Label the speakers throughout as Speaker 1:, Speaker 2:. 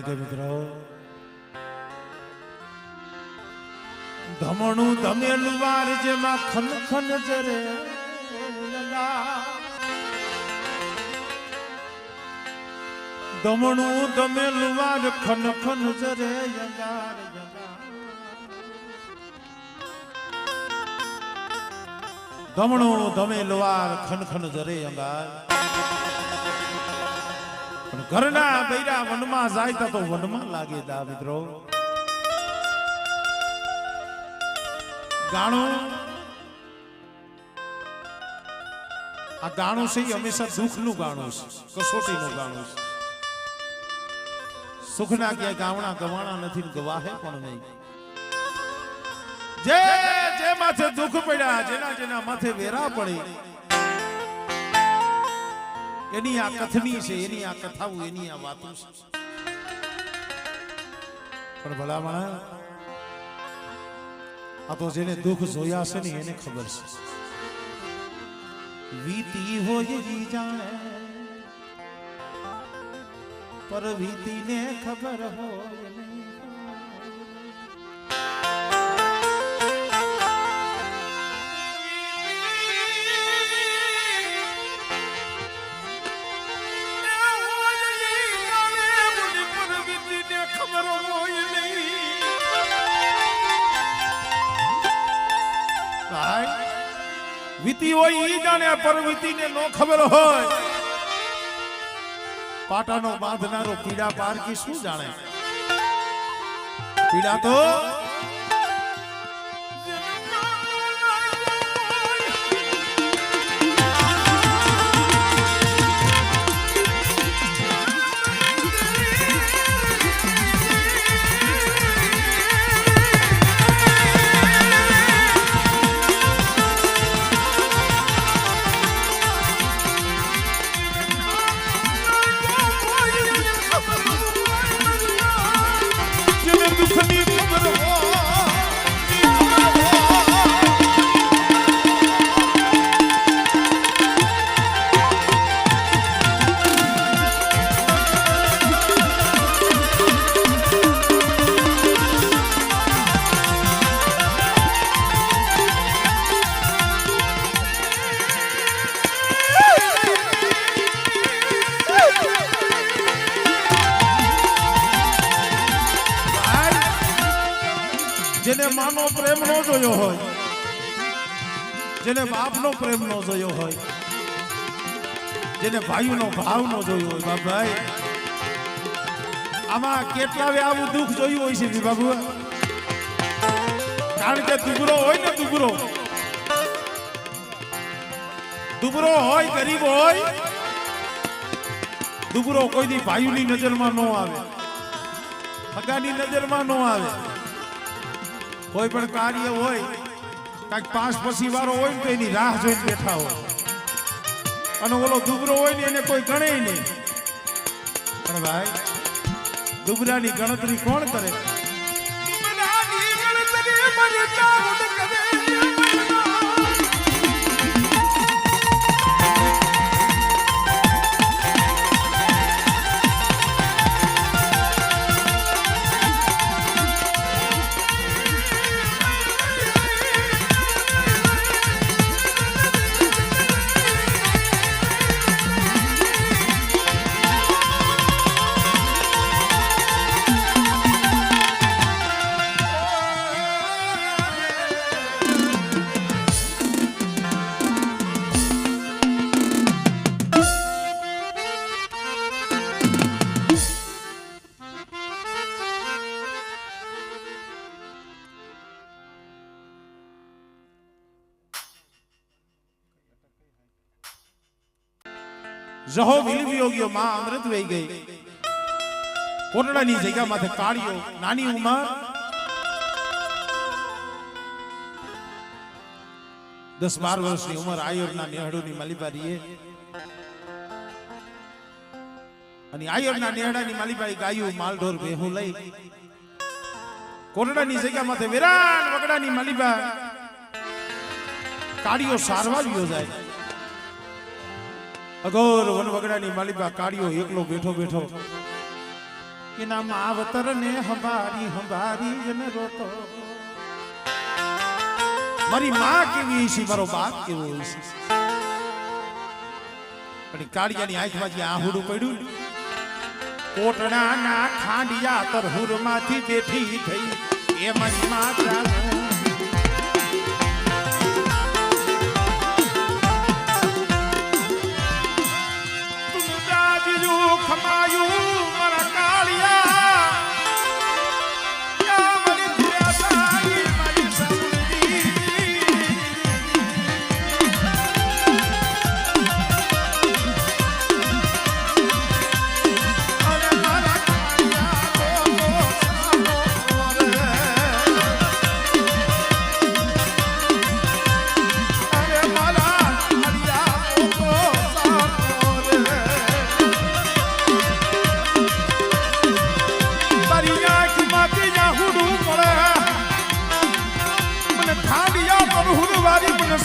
Speaker 1: કે મિત્રો ધમણું ધમેલું વાર જેમાં ખન ખન જરે ધમણું ધમેલું વાર ખન ખન જરે ધમણું ધમેલું વાર ખન ખન જરે અંગાર પણ ઘરના બૈરા વનમાં જાય તો વનમાં લાગે દા મિત્રો ગાણું આ ગાણું છે હંમેશા દુઃખનું ગાણું છે કસોટીનું ગાણું છે સુખના ક્યાંય ગાવણા ગવાણા નથી ગવાહે પણ નહીં જે જે માથે દુઃખ પડ્યા જેના જેના માથે વેરા પડી એની આ કથની છે એની આ કથાઓ એની આ વાતો છે પણ ભલામણ આ તો જેને દુઃખ જોયા છે ને એને ખબર છે વીતી હોય જી જાણે પર વીતીને ખબર હોય નહીં વીતી હોય ઈ જાણે પર વીતીને નો ખબર હોય પાટાનો બાંધનારો પીડા પાર કી શું જાણે પીડા તો જેને માનો પ્રેમ નો જોયો હોય જેને બાપનો પ્રેમ નો જોયો હોય જેને ભાઈનો ભાવ નો જોયો હોય બાપભાઈ આમાં કેટલા વે આવું દુઃખ જોયું હોય છે બાબુ કારણ કે દુબરો હોય ને દુબરો હોય ગરીબ હોય દુબરો કોઈ દી ભાઈની નજરમાં નો આવે હગાની નજરમાં નો આવે કોઈ પણ કાર્ય હોય કાંઈક પાસ પછી વાળો હોય ને તો એની રાહ જોઈને બેઠા હોય અને ઓલો દુબરો હોય ને એને કોઈ ગણે નહીં પણ ભાઈ દુબરાની ગણતરી કોણ કરે જહો વિલવ્યો ગયો માં અમૃત વહી ગઈ કોટડાની જગ્યા માથે કાળિયો નાની ઉંમર 10-12 વર્ષની ઉંમર આયરના નેહડુની માલીબારીએ અને આયરના નેહડાની માલીબારી ગાયું માલઢોર ભેહું લઈ કોટડાની જગ્યા માથે વિરાટ વગડાની માલીબા કાળિયો સારવા ગયો જાય અગોર વનવગડાની માલિકા કાળિયો એકલો બેઠો બેઠો એના માવતર ને હંભારી હંભારી જને રોતો. મારી માં કેવી છે, મારો બાપ કેવો છે. પણ કાળિયાની આંખમાં જે આહુડું પડ્યું, કોટડાના ખાંડિયા તરહુર માંથી બેઠી થઈ એ મારી માં ચાલો. ખમાયું મારા કાળિયા મારી ધ્યાસાઈ મારી સમજી અરે મારા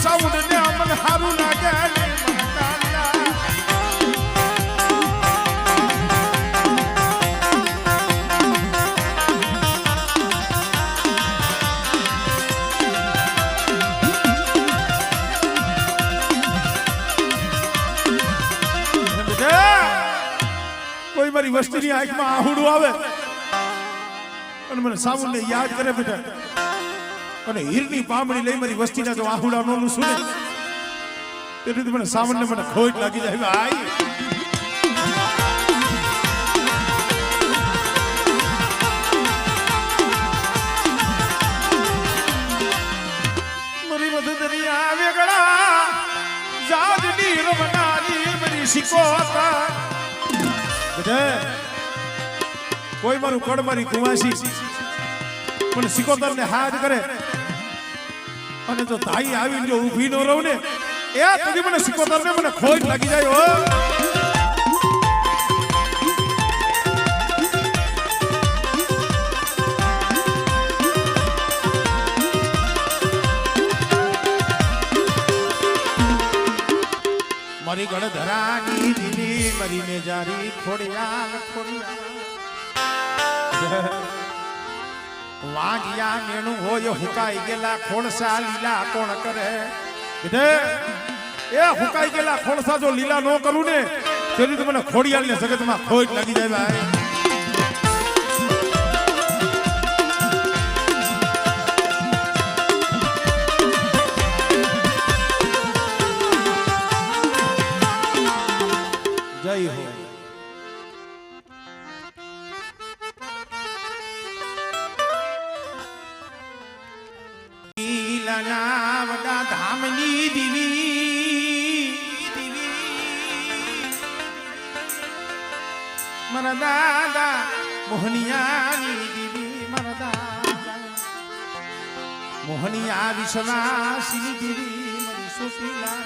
Speaker 1: સાઉન્ડ ને અમન હારું લાગે ને મને કાળિયા. કોઈ મારી વસ્તીની આંખમાં આહુડું આવે અને મને સાઉન્ડ ને યાદ કરે બેટા, અને હીરની પામડી લઈ મારી વસ્તીના જો આહુડા નોનું સુને તે રીતે મને સામાન્ય મને ખોટ લાગી જાય. ભાઈ મારી મધુદરી આવે ગળા જાજની રમનારી મારી શિકોતા બધે કોઈ મારું કડ મારી કુવાસી મને શિકોતર ને હાથ કરે અને જો તાઈ આવીને જો ઊભી ન રહું ને એ તદી મને શિકોતર ને મને ખોટ લાગી જાય. હો મારી ગળધરાની દીદી મારી મેજારી ખોડિયા ખોડિયા વાંગિયા મેણું હોય હુકાઈ ગયેલા ખોણસા લીલા કોણ કરે. એ હુકાઈ ગયેલા ખોણસા જો લીલા ન કરું ને તેની તો મને ખોડિયાલ ને જગતમાં ખોટ લાગી જાય. ભાઈ જય હો. વડા ધામની દીવી મારા દાદા મોહનિયાની દીવી મારા દાદા મોહનિયા વિશ્વાસની દીવી મારી સુશીલા.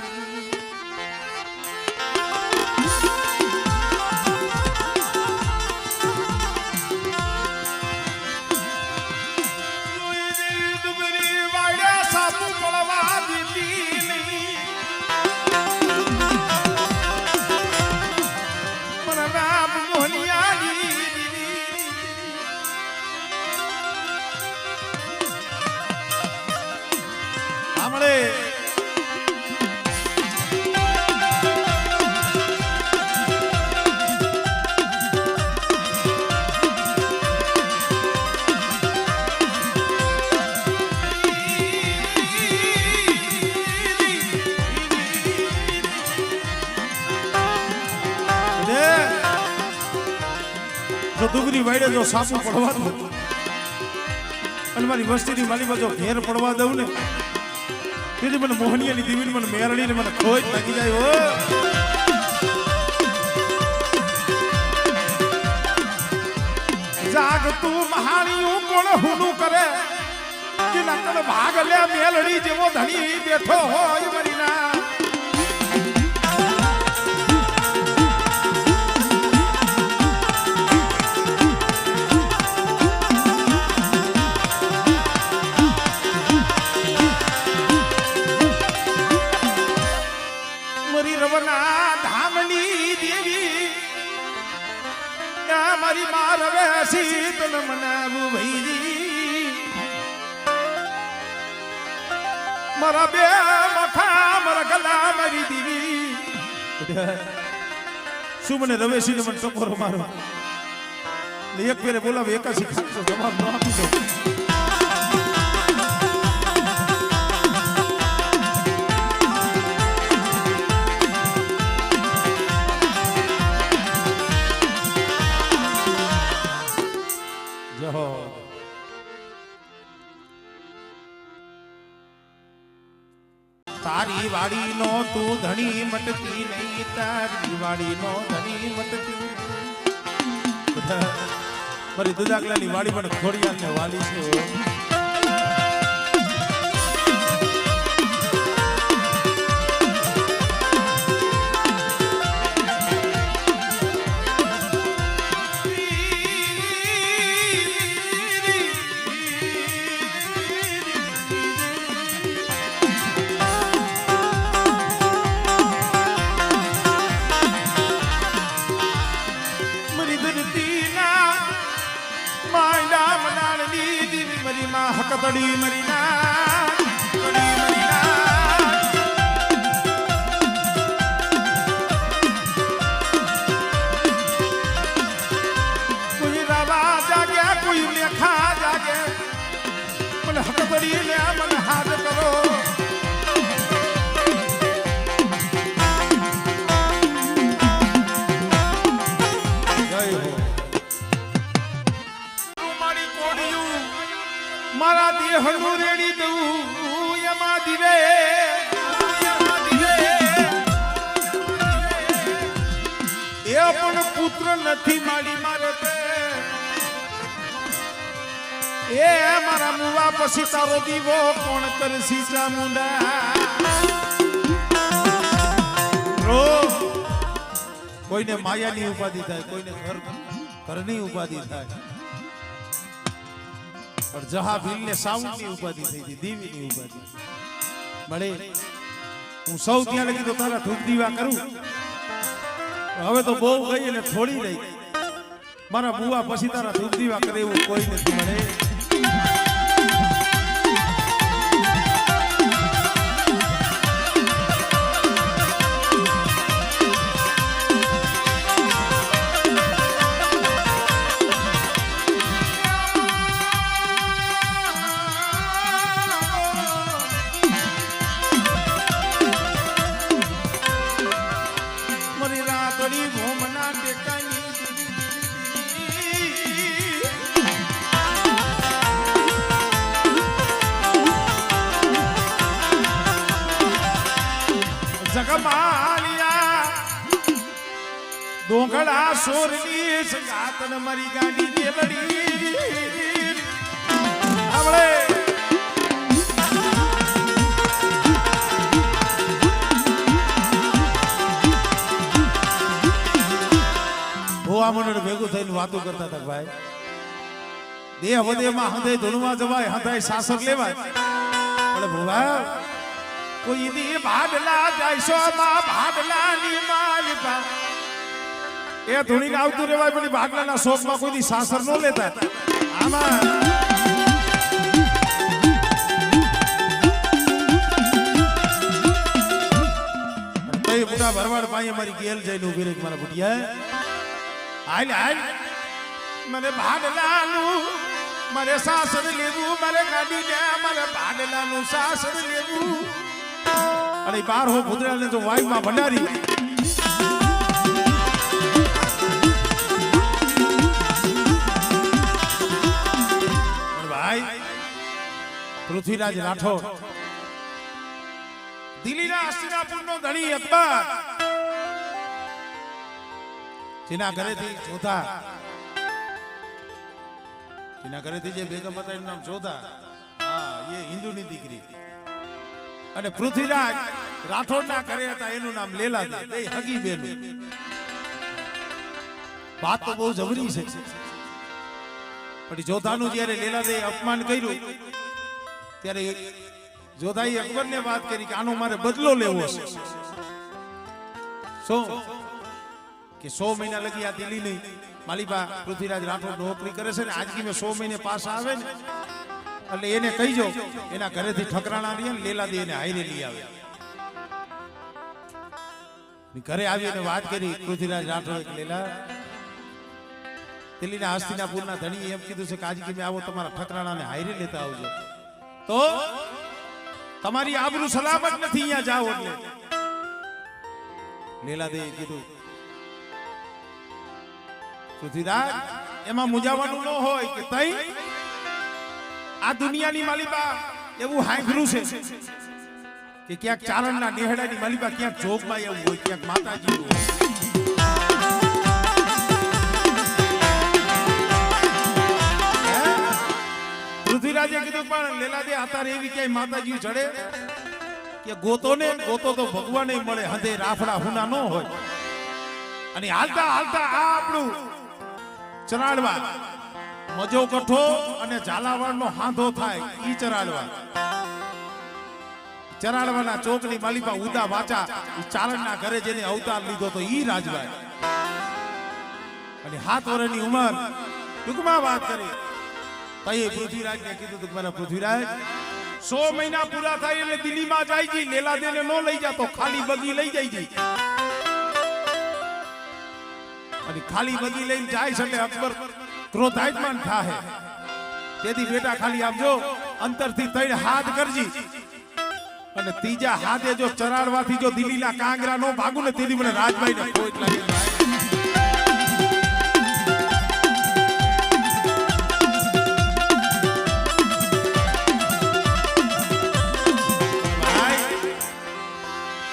Speaker 1: દુગરી વાડે જો સાપુ પડવા દઉં અને મારી વસ્તીની માલીમાં જો ઘેર પડવા દઉં ને તેથી મને મોહનિયાની દીવીને મને મેરડીને મને ખોટ લાગી જાય. હો જાગ તું મહાણીયું કોણ હુનું કરે કે નકળ ભાગ લે મેલડી જેવો ધણી બેઠો હોય મારી ના. મારી માં રવે મનાવું ભૈરી મારા બે મખા મારા ગલા મારી દીવી શું મને રવેશી મને ટકોરો મારો એક ફેરે બોલાવે એકાશી ખાતો જવાબ ન આપી દો તારી વાડી નો તું ધણી મટતી નહીં તારી વાડી નો ધણી મટતી મારી દુદાકલાની વાડી પણ ખોડિયાર ને વાલી છે કતડી મરીના કડી મરીના કોઈ રાવા જાગે કોઈ લેખા જાગે મને હકતડી લે મને હાથ કરો મારા દેહનું રેડી દઉં યમા દિવે એ પણ પુત્ર નથી માડી મારે એ મારા મુવા પછી તારો દીવો કોણ કરશી ચામુંડા કોઈને માયાની ઉપાધિ થાય કોઈને ઘરની ઉપાધિ થાય જહા ભીલ ને સાઉન્ડ ની ઉપાધિ થઈ હતી દેવી ની ઉપાધિ મળે હું સૌ ત્યાં લગી તો તારા ધૂપ દીવા કરું હવે તો બહુ ગઈ અને થોડી રહી મારા બુવા પછી તારા ધૂપ દીવા કરે એવું કોઈ નથી મળે જગમાલિયા ડોંગળા સોરની સંગાતન મારી ગાડી દેવડી આવળે ભોવા મંડળ ભેગું થઈને વાતો કરતા હતા ભાઈ દેહ વધેમાં હંધાઈ ધૂણમાં જવાય હંધાઈ સાસર લેવાય એટલે ભોવા કોઈ દી ભાડલા જાયસો માં ભાડલા ની માલિકા એ ધૂણી ને આવતું રેવાય પણ ભાડલા ના શોખ માં કોઈ દી સાસર નો લેતા આમાં તઈ બુડા ભરવાડ પાયે મારી ગેલ જઈને ઉભી રહી મારા બુટિયા હાલ હાલ મને ભાડલા નું મારે સાસર લેવું મારે ગાડી દે મારે ભાડલા નું સાસર લેવું અને બાર હો ભૂદરા ને તો વાયુ માં ભંડારી ભાઈ પૃથ્વીરાજ રાઠોડ દિલ્હીના હસ્તિનાપુર નો ધણી અકબર જેના ઘરેથી જોધા જેના ઘરેથી જે બેગમ હતા એનું નામ જોધા હા એ હિન્દુની દીકરી અને પૃથ્વીરાજ રાઠોડ ના ઘરે હતા એનું નામ લેલા એ હગી બેનું વાત તો બહુ જબરી છે પણ જોધાનું જ્યારે લેલાદે અપમાન કર્યું ત્યારે જોધાએ અકબરને વાત કરી કે આનો મારે બદલો લેવો છે શું કે 100 મહિના લગી આ દિલ્હી નહીં માલિબા પૃથ્વીરાજ રાઠોડ નોકરી કરે છે ને આજકી મેં 100 મહિને પાસ આવે ને એટલે એને કહીજો એના ઘરેથી ઠકરાણા લઈએ ને લેલા દે એને હાઈરે લઈ આવે. ઘરે આવીને વાત કરી પૃથ્વીરાજ રાઠોડ લેલા દિલ્હીના હસ્તિનાપુરના ધણી એમ કીધું છે કે આજકી મેં આવો તમારા ઠકરાણાને હાઈરે લેતા આવજો તો તમારી આબરૂ સલામત નથી અહીંયા જાઓ એટલે લેલા દે કીધું પૃથ્વીરાજ એમાં મુજાવાનું ન હોય કે તઈ આ દુનિયાની માલિબા એવું હાંભળ્યું છે કે ક્યાંક ચારણના નેહડાની માલિબા ક્યાંક જોગમાં એવું હોય ક્યાંક માતાજી હોય. પૃથ્વીરાજે કીધું પણ લેલાદે આતારે એવી ક્યાંય માતાજી ચડે કે ગોતો તો ભગવાન મળે હંધે રાફડા હુના ન હોય. અને હાલતા હાલતા આ આપણું ચરાડવા મજો કઠો અને ઝાલાવાડનો હાંધો થાય ઈ ચરાડવાના ચોકની માલિપા ઉદા વાચા ચારણના ઘરે જેને અવતાર લીધો તો ઈ રાજભાઈ અને 7 વર્ષની ઉંમર ટૂંકમાં વાત કરી તઈ પૃથ્વીરાજને કીધું તું મારા પૃથ્વીરાજ 100 મહિના પૂરા થાય એટલે દિલ્હીમાં જાય જી લેલા દેને નો લઈ જાતો ખાલી બગી લઈ જાય જી અને ખાલી બગી લઈને જાય છે એટલે અકબર ક્રોધાયમાન થાહે તેથી બેટા ખાલી આપજો અંતરથી 3 હાથ કરજી અને ત્રીજા હાથે જો ચરાડવાથી જો દિલ્હીના કાંગરા નો ભાગું ને તેથી મને રાજભાઈને ખોટ લાગે.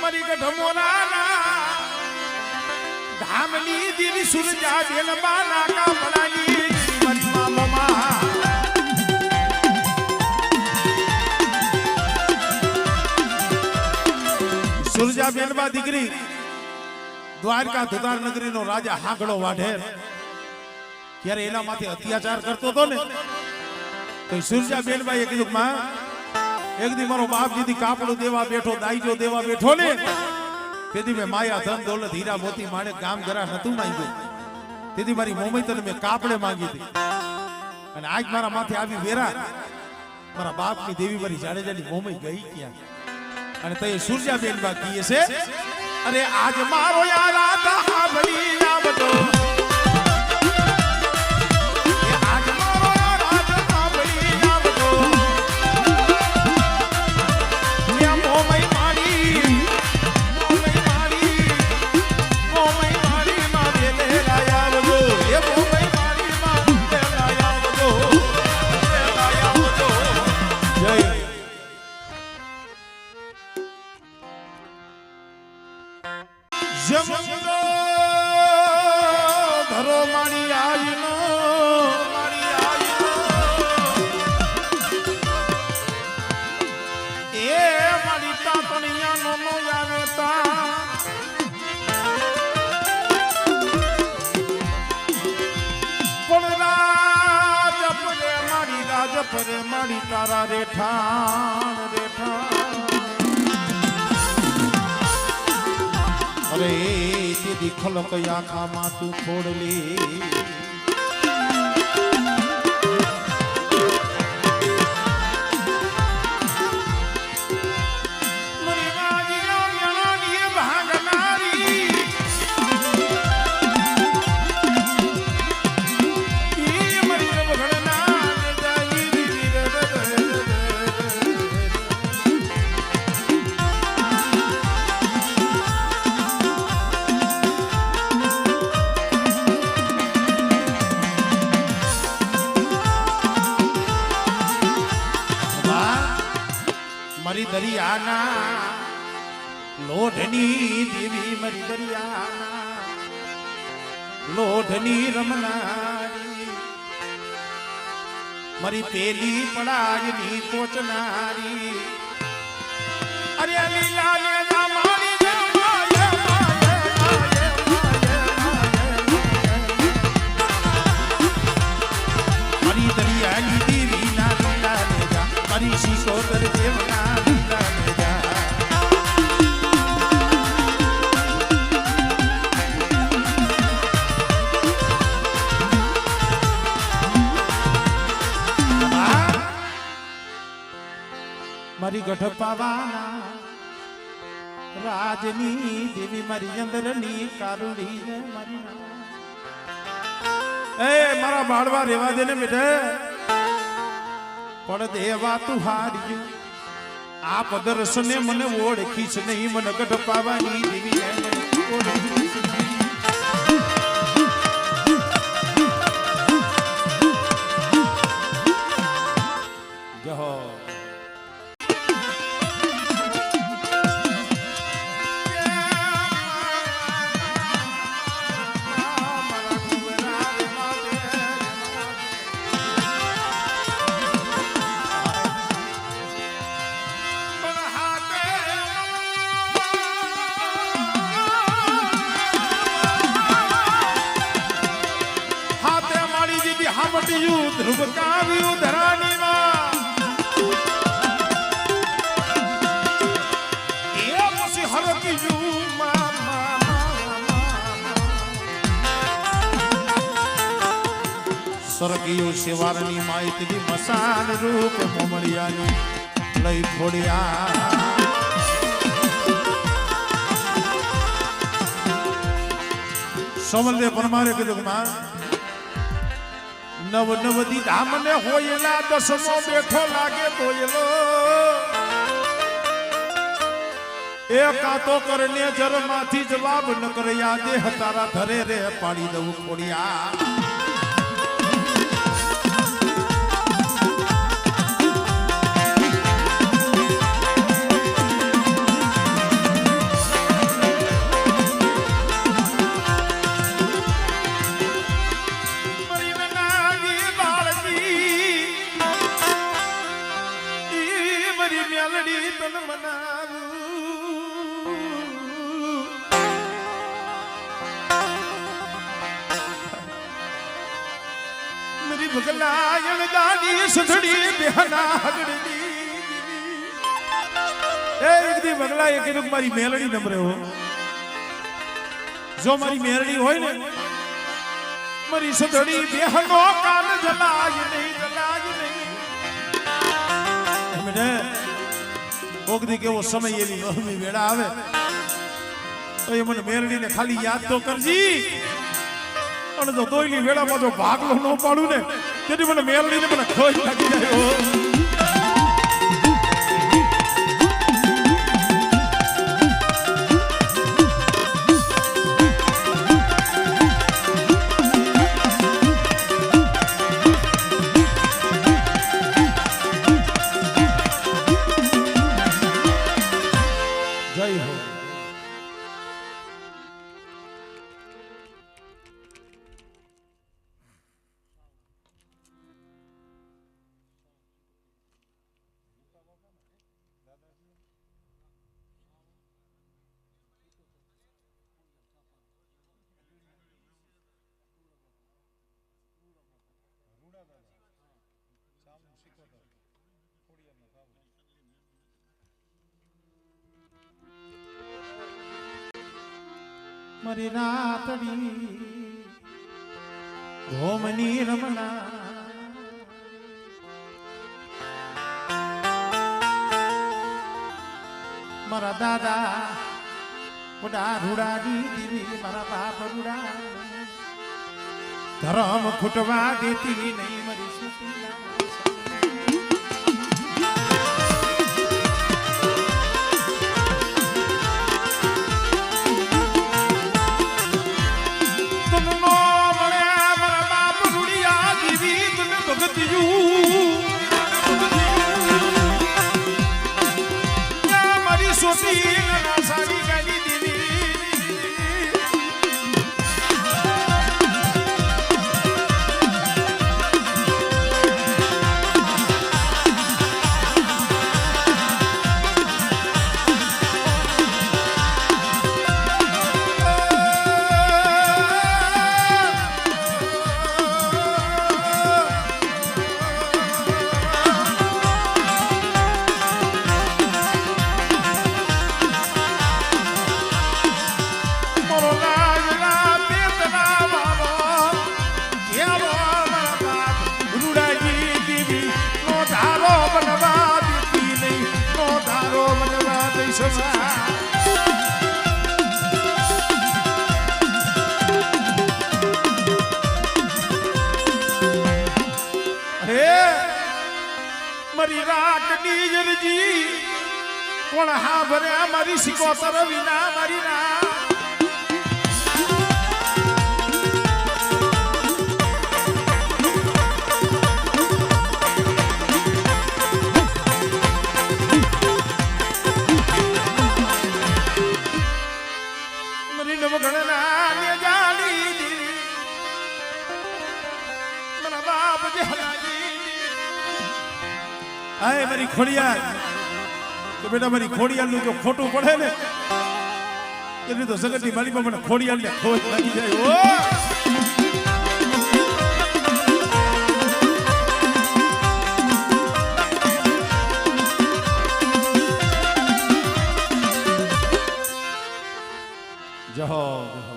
Speaker 1: મરી ગઢમોના ધામની દિલી સુરજા બેન બાના કાપડાની મનમાં મમા સુરજા બેનબા દીકરી દ્વારકા ધુતાર નગરીનો રાજા હાંકડો વાઢેર ત્યારે એના માથે અત્યાચાર કરતો હતો ને તો સુરજા બેનબાએ કીધું માં એક દી મારો બાપ દીદી કાપડું દેવા બેઠો દાઈજો દેવા બેઠો ને તેથી મેં માયા ધન દોલત હીરા મોતી માણેક ગામ ગરા નતું માંગ્યું તેથી મારી મોમઈ તને મેં કાપડે માંગી હતી અને આજ મારા માથે આવી વેરા મારા બાપની દેવી મારી જાડેજાની મોમઈ ગઈ ક્યાં અને તઈ સુરજા બેનબા કીએ છે અરે આજ મારો યાર આતા હાભળી આવતો આજ મારો યાર આતા હાભળી આવતો મે મોમઈ મારી માં બેલે લાયાવજો એ મોમઈ મારી માં બેલે લાયાવજો જય જમંગો ધરો મારી આજનો એ મારી તાતણિયા નો આવે તા પણ રાજ પરે મારી તારા રેઠાણ અરે દીદી ખલક આખામાં તું છોડલી મરી દરિયાના લોઢની દેવી મરી દરિયાના લોઢની રમનારી મરી પેલી પડાયની કોચનારી અરે લીલા ને મારી મરી દરિયાની દેવી ના લીલા ને જા મરી શિશોદર દેવના મારી ગઢ પાવાના રાજની દેવી મારી ચંદ્રની કારુડી મારી એ મારા બાળવા રેવા દે ને બેટા પણ દેવા તું હાર્યું આ પદર્શને મને ઓળખીશ નહીં મને ગઢ પાવાની દેવી ઓળખીશ જહો ધ્રુવ કાવ્યું ધરાનીમાં એ પછી હરક્યું સ્વર્ગીય શિવારની માહિતી મસાન રૂપ મોમળિયાની લઈ ફોડ્યા સોમલદેવ પરમારે કીધું માં નવ નવ દીધા મને હોયલા દસમો બેઠો લાગે બોયલો એ કાતો કરને જરમાંથી જવાબ ન કરે યાદે હતારા ધરે રે પાડી દઉં ખોડિયા ભગલાયણ દાની સધડી બેહના હગડી એ એક દી ભગલાએ કીધું મારી મેલડી નમરે હો જો મારી મેલડી હોય ને મારી સધડી બેહનો કાન જલાય નહીં એમને કોક દી કેવો સમય એવી વહમી વેળા આવે તો એ મને મેલડીને ખાલી યાદ તો કરજી અને તો તોયની વેળામાં જો ભાગલો ન પાડું ને તેથી મને મેલડીને મને ખોઈ લાગી જાય જય હો મારી રાતડી ધોમની રમણા મારા દાદા બુડા રૂડાડી દીવી મારા બાપ રૂડા ધરમ ખૂટવા દેતી નહીં મારી સુતી સભા મારી રાખની જરજી કોણ હા ભર્યા મારી સિકોતર વિના મારી ના મારી નવગણના ને જાણી મારા બાપ જે હલાજી આય મારી ખોડિયાર તો બેટા મારી ખોડિયાર નું જો ખોટું પડે ને એટલે તો જગતની માલિકા મને ખોડિયાર ને ખોટ લાગી જાય ઓ જહો જહો